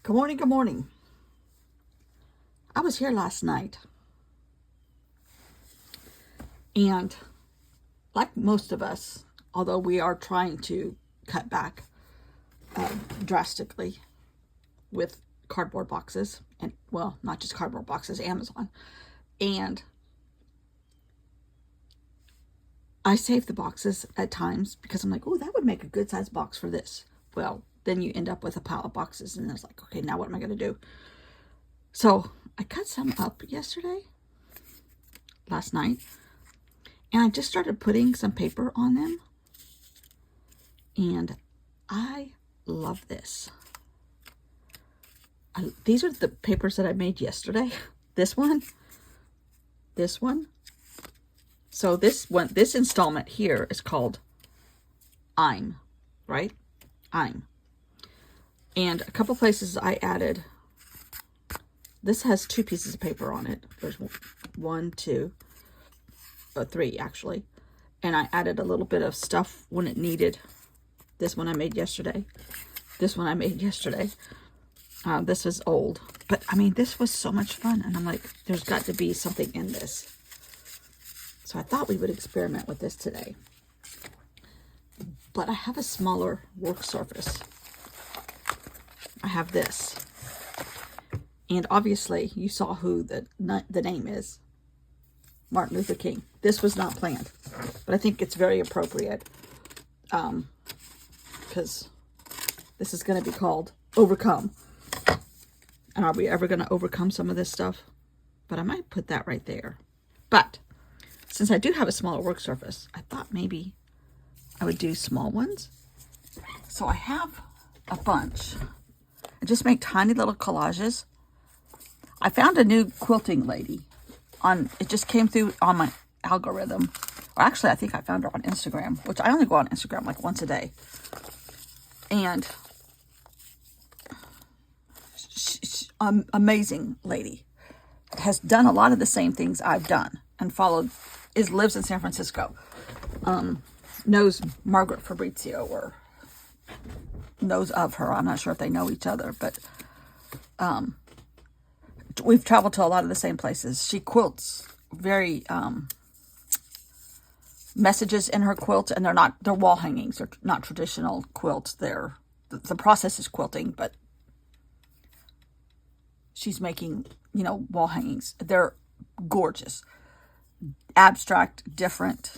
Good morning, good morning. I was here last night, and like most of us, although we are trying to cut back drastically with cardboard boxes, and well, not just cardboard boxes, Amazon, and I save the boxes at times because I'm like, oh, that would make a good size box for this. Well, then you end up with a pile of boxes, and it's like, okay, now what am I going to do? So I cut some up last night, and I just started putting some paper on them, and I love this. These are the papers that I made yesterday. This one. So this installment here is called I'm, right? I'm. And a couple places I added, this has 2 pieces of paper on it. There's 1, 2, 3 actually. And I added a little bit of stuff when it needed. This one I made yesterday. This one I made yesterday. This is old. But I mean, this was so much fun. And I'm like, there's got to be something in this. So I thought we would experiment with this today. But I have a smaller work surface. I have this. And obviously, you saw who the name is. Martin Luther King. This was not planned. But I think it's very appropriate. Because this is going to be called Overcome. And are we ever going to overcome some of this stuff? But I might put that right there. But since I do have a smaller work surface, I thought maybe I would do small ones. So I have a bunch. I just make tiny little collages. I found a new quilting lady it just came through on my algorithm. Or actually, I think I found her on Instagram, which I only go on Instagram like once a day. And she's an amazing lady. Has done a lot of the same things I've done and lives in San Francisco. Knows Margaret Fabrizio or knows of her. I'm not sure if they know each other, but we've traveled to a lot of the same places. She quilts very messages in her quilts, and they're wall hangings. They're not traditional quilts. The process is quilting, but she's making, wall hangings. They're gorgeous. Abstract, different,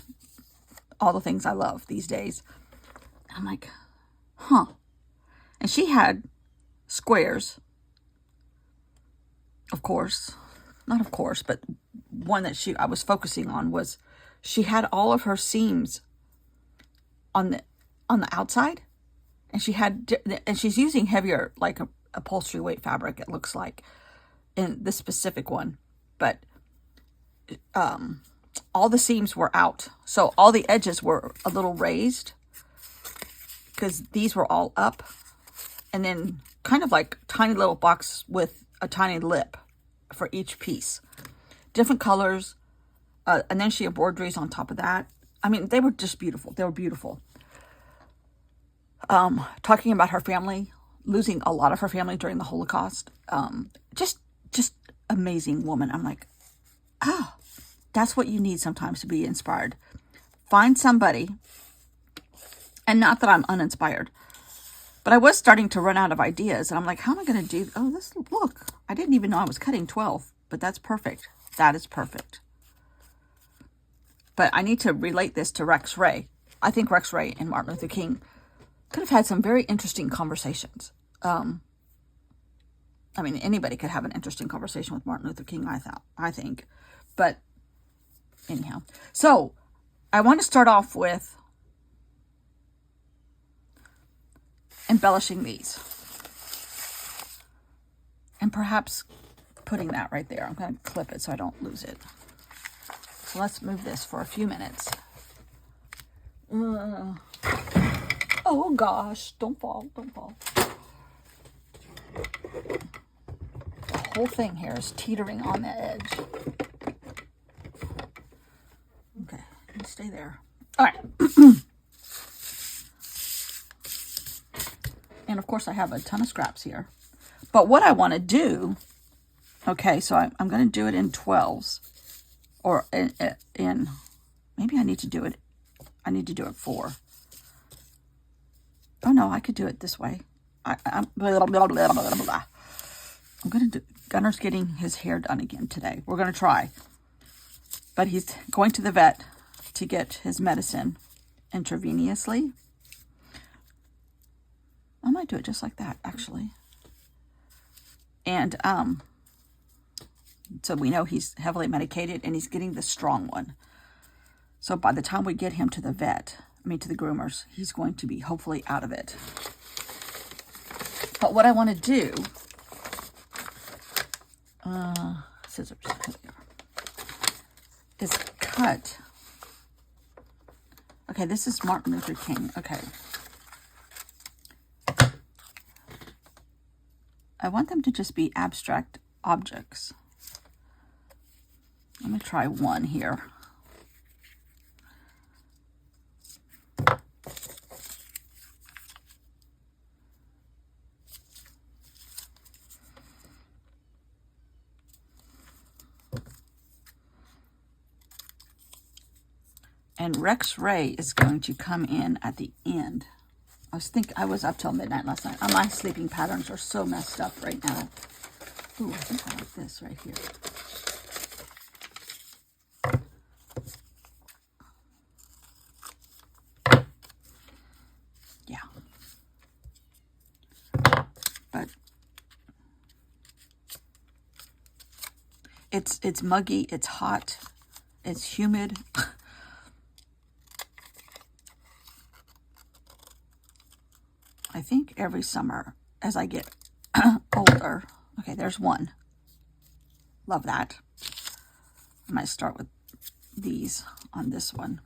all the things I love these days. I'm like, huh. And she had squares, of course. Not of course, but one that I was focusing on was she had all of her seams on the outside, and she's using heavier, like a upholstery weight fabric, it looks like, in this specific one. But all the seams were out, so all the edges were a little raised because these were all up, and then kind of like tiny little box with a tiny lip for each piece, different colors, and then she embroideries on top of that. I mean, they were just beautiful. They were beautiful. Talking about her family, losing a lot of her family during the Holocaust, just amazing woman. I'm like, that's what you need sometimes to be inspired. Find somebody, and not that I'm uninspired, but I was starting to run out of ideas, and I'm like, how am I going to do? Oh, look, I didn't even know I was cutting 12, but that's perfect. That is perfect. But I need to relate this to Rex Ray. I think Rex Ray and Martin Luther King could have had some very interesting conversations. I mean, anybody could have an interesting conversation with Martin Luther King, I think. But anyhow, so I want to start off with embellishing these. And perhaps putting that right there. I'm going to clip it so I don't lose it. So let's move this for a few minutes. Oh gosh, don't fall. The whole thing here is teetering on the edge. Okay, stay there. All right. And of course I have a ton of scraps here. But what I want to do, okay, so I'm going to do it in 12s. Or in, maybe I need to do it 4. Oh no, I could do it this way. I'm blah, blah, blah, blah, blah. I'm going to do, Gunner's getting his hair done again today. We're going to try. But he's going to the vet to get his medicine intravenously. I might do it just like that, actually. And so we know he's heavily medicated and he's getting the strong one. So by the time we get him to the vet, to the groomers, he's going to be hopefully out of it. But what I want to do, scissors, is cut. Okay, this is Martin Luther King. Okay. I want them to just be abstract objects. Let me try one here. And Rex Ray is going to come in at the end. I was up till midnight last night. My sleeping patterns are so messed up right now. Ooh, I think I like this right here. Yeah. But it's muggy, it's hot, it's humid. I think every summer as I get older. Okay, there's one. Love that. I might start with these on this one.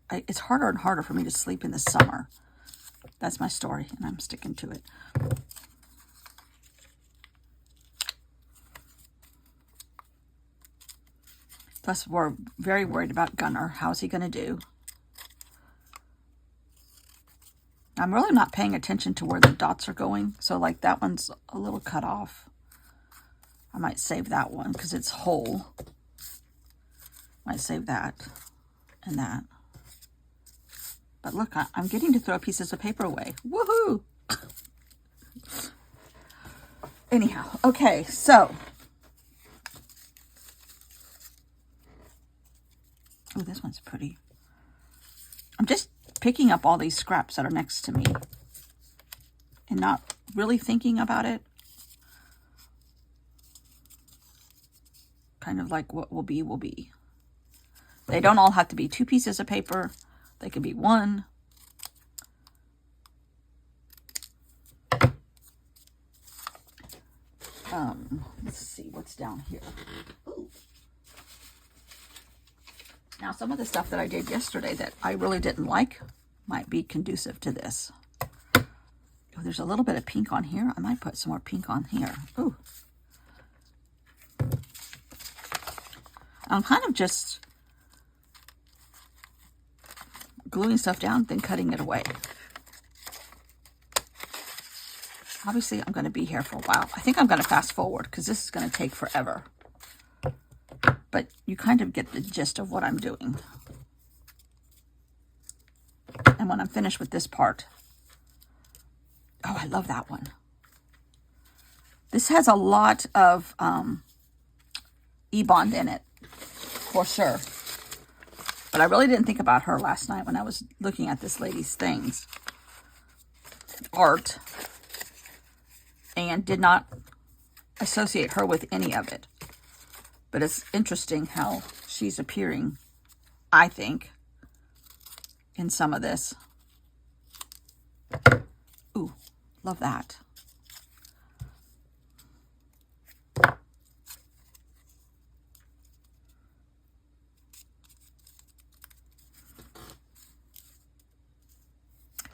It's harder and harder for me to sleep in the summer. That's my story, and I'm sticking to it. Plus, we're very worried about Gunner. How's he going to do? I'm really not paying attention to where the dots are going. So like that one's a little cut off. I might save that one because it's whole. Might save that and that. But look, I'm getting to throw pieces of paper away. Woohoo! Anyhow, okay, so. Oh, this one's pretty. I'm just picking up all these scraps that are next to me and not really thinking about it. Kind of like what will be, will be. They don't all have to be 2 pieces of paper. They could be 1. Let's see what's down here. Ooh. Now, some of the stuff that I did yesterday that I really didn't like might be conducive to this. Oh, there's a little bit of pink on here. I might put some more pink on here. Ooh. I'm kind of just gluing stuff down, then cutting it away. Obviously, I'm going to be here for a while. I think I'm going to fast forward because this is going to take forever. But you kind of get the gist of what I'm doing. And when I'm finished with this part, oh, I love that one. This has a lot of E-bond in it, for sure. But I really didn't think about her last night when I was looking at this lady's things. Art. And did not associate her with any of it. But it's interesting how she's appearing, I think, in some of this. Ooh, love that.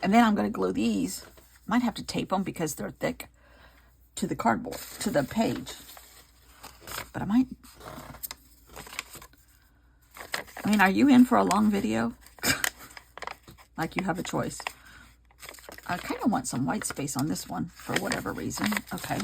And then I'm going to glue these. Might have to tape them because they're thick to the cardboard, to the page. But I might. I mean, are you in for a long video? Like you have a choice. I kind of want some white space on this one for whatever reason. Okay.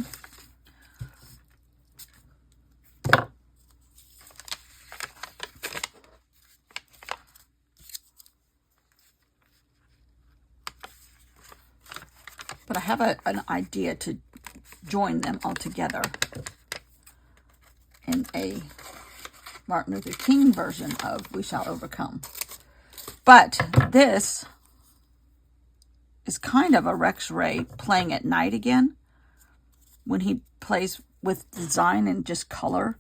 But I have an idea to join them all together in a Martin Luther King version of We Shall Overcome. But this is kind of a Rex Ray playing at night again, when he plays with design and just color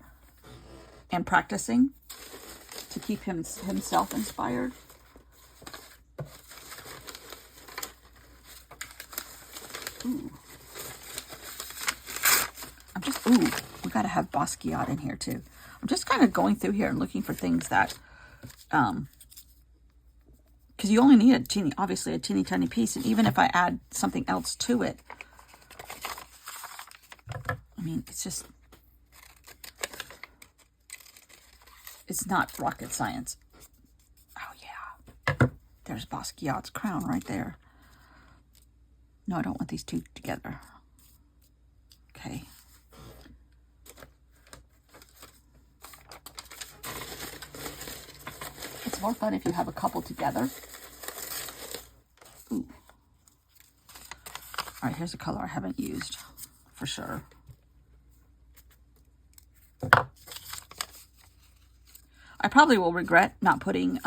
and practicing to keep himself inspired. Ooh. We got to have Basquiat in here too. I'm just kind of going through here and looking for things that, because you only need obviously a teeny tiny piece. And even if I add something else to it, I mean, it's not rocket science. Oh yeah. There's Basquiat's crown right there. No, I don't want these two together. Okay. It's more fun if you have a couple together. Ooh. All right, here's a color I haven't used for sure. I probably will regret not putting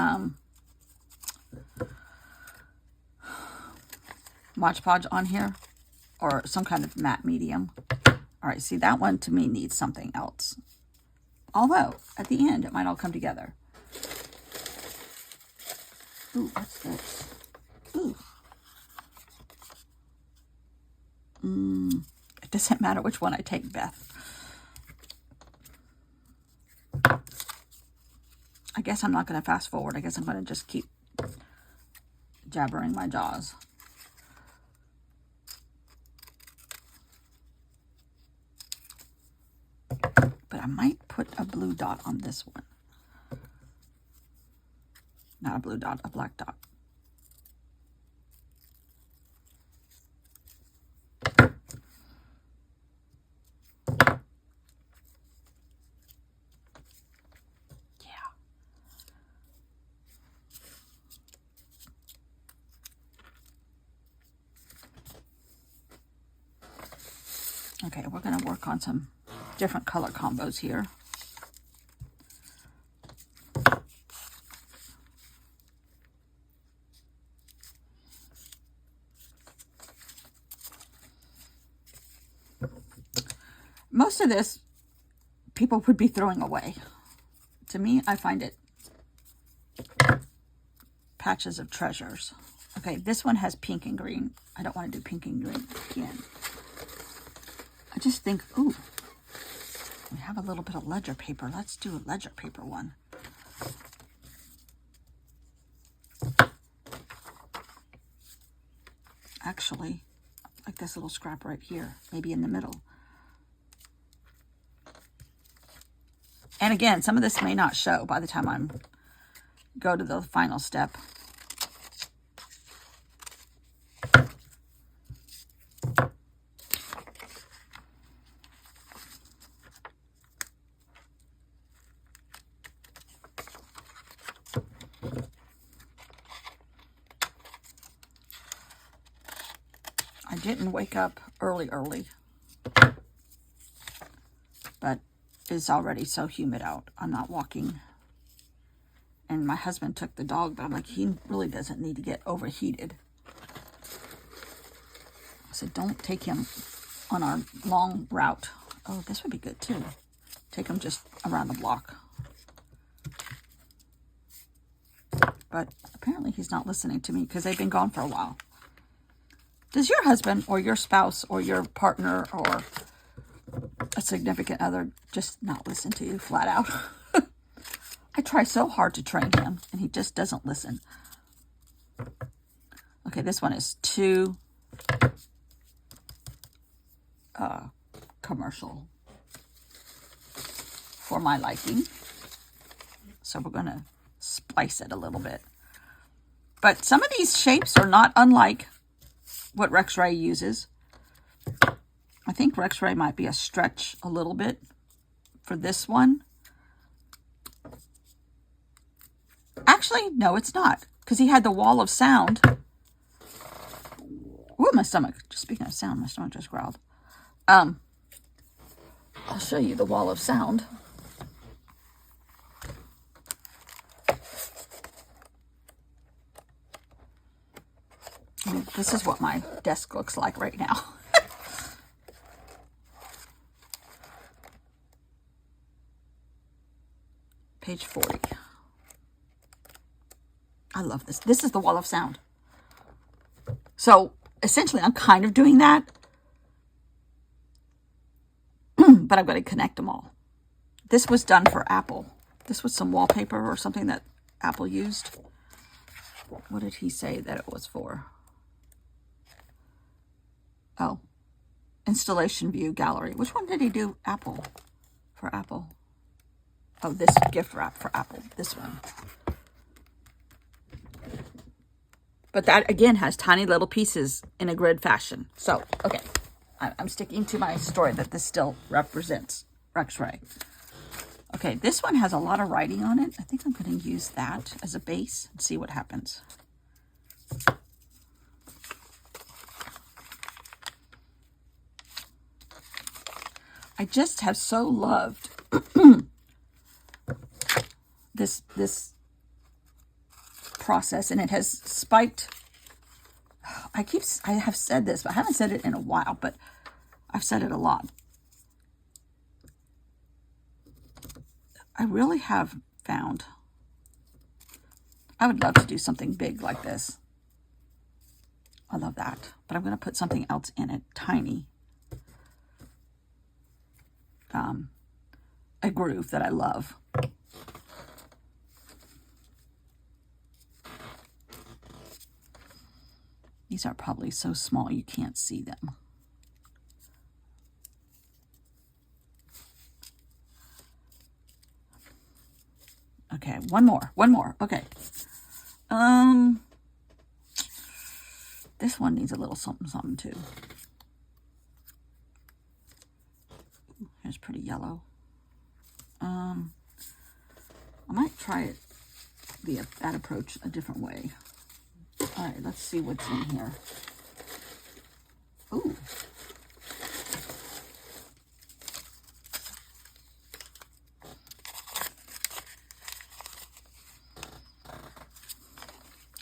Mod Podge on here, or some kind of matte medium. All right, see, that one to me needs something else. Although, at the end, it might all come together. Ooh, what's this? Ooh. It doesn't matter which one I take, Beth. I guess I'm not going to fast forward. I guess I'm going to just keep jabbering my jaws. But I might put a blue dot on this one. Not a blue dot, a black dot. Yeah. Okay, we're going to work on some different color combos here. Most of this people would be throwing away. To me, I find it patches of treasures. Okay, this one has pink and green. I don't want to do pink and green again. I just think, ooh, we have a little bit of ledger paper. Let's do a ledger paper one. Actually, like this little scrap right here, maybe in the middle. And again, some of this may not show by the time I go to the final step. I didn't wake up early, but it's already so humid out. I'm not walking. And my husband took the dog, but I'm like, he really doesn't need to get overheated. I said, don't take him on our long route. Oh, this would be good too. Take him just around the block. But apparently he's not listening to me because they've been gone for a while. Does your husband or your spouse or your partner or a significant other just not listen to you flat out? I try so hard to train him and he just doesn't listen. Okay, this one is too commercial for my liking. So we're going to splice it a little bit. But some of these shapes are not unlike what Rexray uses. I think Rexray might be a stretch a little bit for this one. Actually, no, it's not, because he had the wall of sound. Ooh, my stomach. Just speaking of sound, my stomach just growled. I'll show you the wall of sound. I mean, this is what my desk looks like right now. Page 40. I love this. This is the wall of sound. So essentially, I'm kind of doing that, but I'm going to connect them all. This was done for Apple. This was some wallpaper or something that Apple used. What did he say that it was for? Oh, installation view gallery. Which one did he do? Apple. For Apple. Oh, this gift wrap for Apple. This one. But that, again, has tiny little pieces in a grid fashion. So, okay. I'm sticking to my story that this still represents Rexray. Okay, this one has a lot of writing on it. I think I'm going to use that as a base and see what happens. I just have so loved this process, and it has spiked. I have said this, but I haven't said it in a while, but I've said it a lot. I really have found I would love to do something big like this. I love that, but I'm going to put something else in it, tiny. A groove that I love. These are probably so small you can't see them. Okay, one more. Okay. This one needs a little something too. Here's pretty yellow. I might try it that approach a different way. All right, let's see what's in here. Ooh.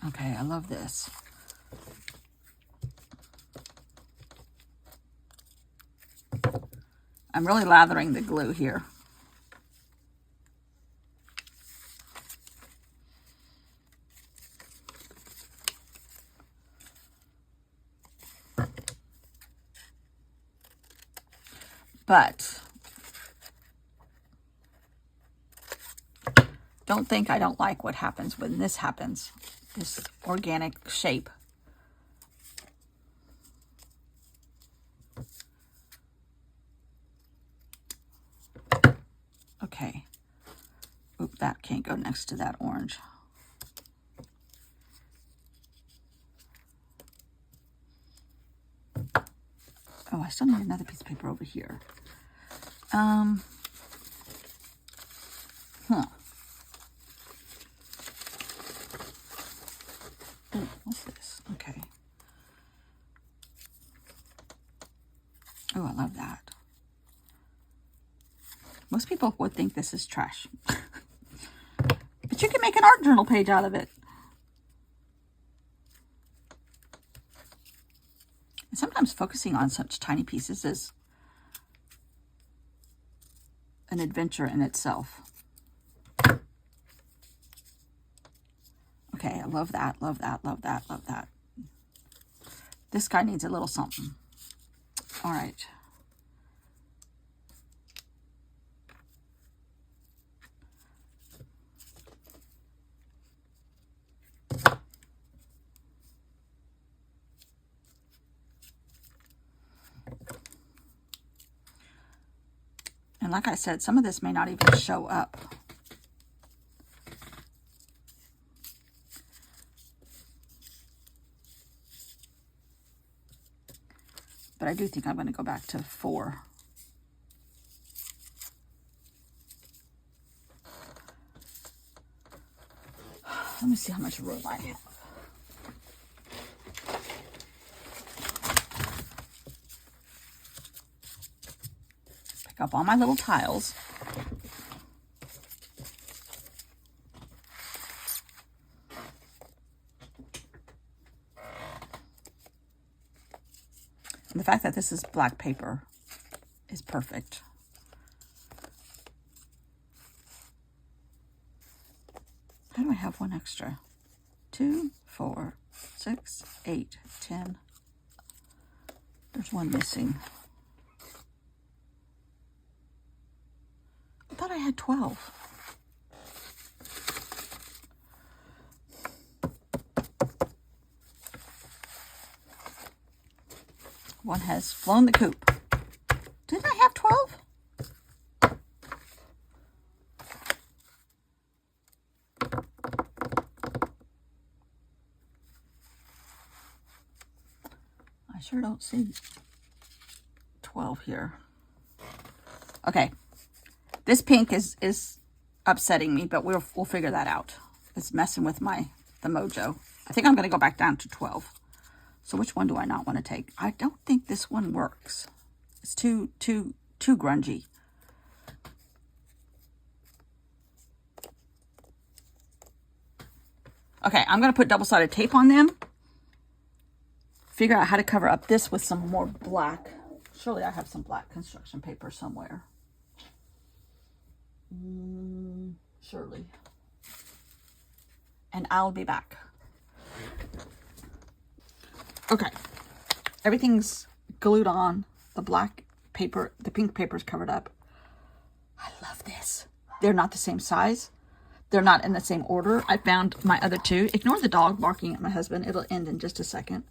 Okay, I love this. I'm really lathering the glue here. But don't think I don't like what happens when this happens, this organic shape. Okay. Oop, that can't go next to that orange. Oh, I still need another piece of paper over here. Ooh, what's this? Okay. Oh, I love that. Most people would think this is trash. But you can make an art journal page out of it. And sometimes focusing on such tiny pieces is an adventure in itself. Okay, I love that, love that, love that, love that. This guy needs a little something. All right. And like I said, some of this may not even show up. but I do think I'm going to go back to 4. Let me see how much room I have. Pick up all my little tiles. And the fact that this is black paper is perfect. How do I have one extra? 2, 4, 6, 8, 10. There's one missing. I thought I had 12. One has flown the coop. Didn't I have 12? I sure don't see 12 here. Okay. This pink is upsetting me, but we'll figure that out. It's messing with the mojo. I think I'm going to go back down to 12. So which one do I not want to take? I don't think this one works. It's too grungy. Okay, I'm going to put double-sided tape on them. Figure out how to cover up this with some more black. Surely I have some black construction paper somewhere. Surely. And I'll be back. Okay, everything's glued on. The black paper, the pink paper is covered up. I love this. They're not the same size. They're not in the same order. I found my other 2. Ignore the dog barking at my husband. It'll end in just a second.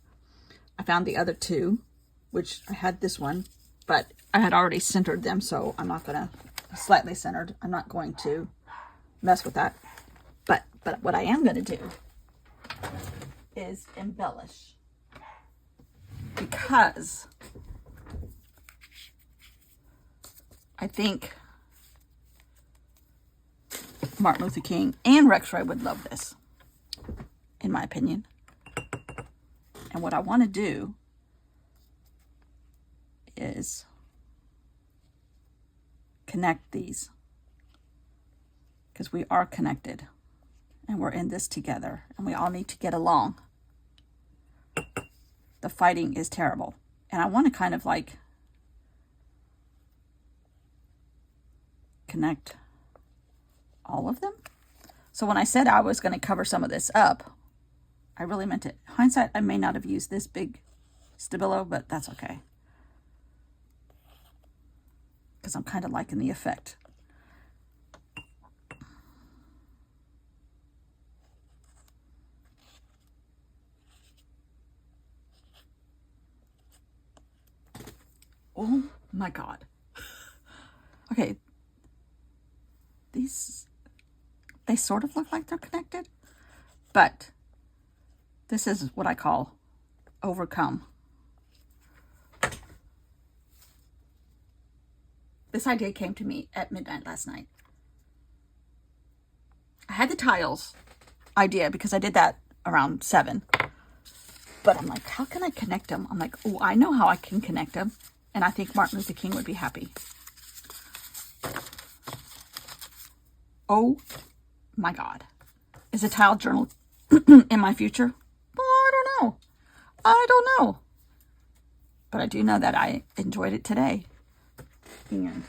I found the other 2, which I had this one, but I had already centered them, so I'm not going to, slightly centered. I'm not going to mess with that. But what I am going to do is embellish. Because I think Martin Luther King and Rex Roy would love this, in my opinion. And what I want to do is connect these, because we are connected and we're in this together and we all need to get along. The fighting is terrible. And I want to kind of like connect all of them. So when I said I was going to cover some of this up, I really meant it. Hindsight, I may not have used this big Stabilo, but that's okay. Because I'm kind of liking the effect. Oh my God. Okay. These, they sort of look like they're connected, but this is what I call overcome. This idea came to me at midnight last night. I had the tiles idea because I did that around 7. But I'm like, how can I connect them? I'm like, oh, I know how I can connect them. And I think Martin Luther King would be happy. Oh my God. Is a tile journal in my future? Well, I don't know. I don't know. But I do know that I enjoyed it today. And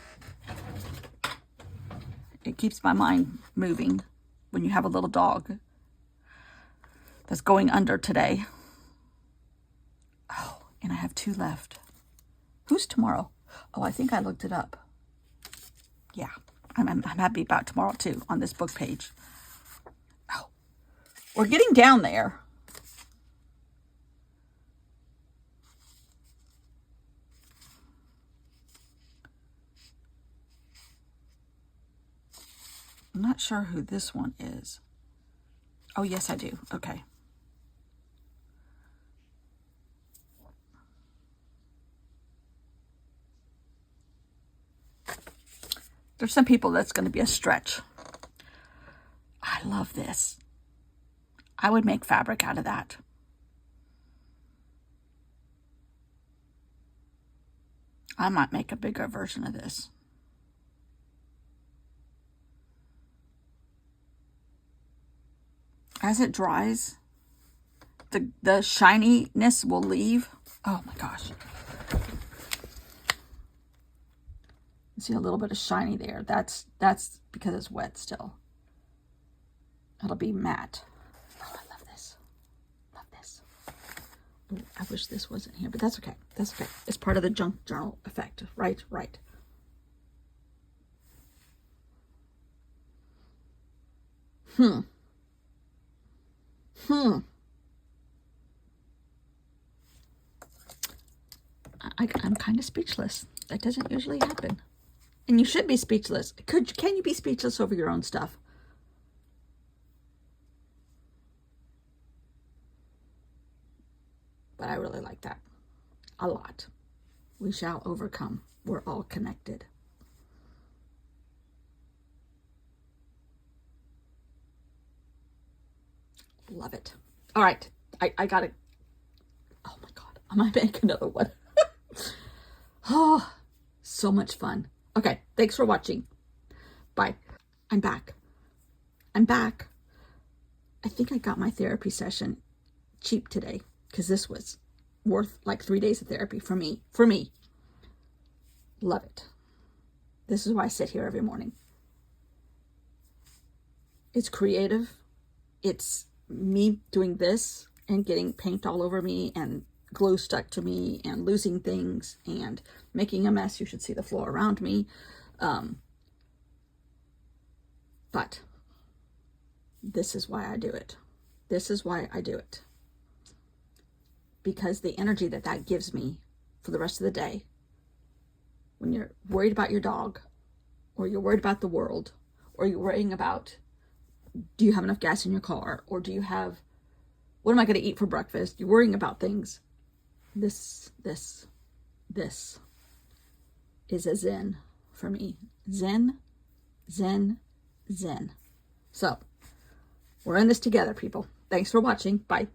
it keeps my mind moving when you have a little dog that's going under today. Oh, and I have 2 left. Who's tomorrow? Oh, I think I looked it up. Yeah, I'm happy about tomorrow too on this book page. Oh, we're getting down there. I'm not sure who this one is. Oh, yes, I do. Okay. There's some people that's going to be a stretch. I love this. I would make fabric out of that. I might make a bigger version of this. As it dries, the shininess will leave. Oh my gosh. See a little bit of shiny there. That's because it's wet still. It'll be matte. Oh, I love this. Love this. Ooh, I wish this wasn't here, but that's okay. That's okay. It's part of the junk journal effect. Right, right. I'm kind of speechless. That doesn't usually happen. And you should be speechless. Can you be speechless over your own stuff? But I really like that. A lot. We shall overcome. We're all connected. Love it. All right. I got to... Oh my God. I might make another one. Oh, so much fun. Okay. Thanks for watching. Bye. I'm back. I'm back. I think I got my therapy session cheap today because this was worth like 3 days of therapy for me. For me. Love it. This is why I sit here every morning. It's creative. It's me doing this and getting paint all over me and glue stuck to me and losing things and making a mess. You should see the floor around me. But this is why I do it. This is why I do it. Because the energy that gives me for the rest of the day, when you're worried about your dog, or you're worried about the world, or you're worrying about, do you have enough gas in your car? Or do you have, what am I going to eat for breakfast? You're worrying about things. This is a zen for me. Zen, zen, zen. So, we're in this together, people. Thanks for watching. Bye.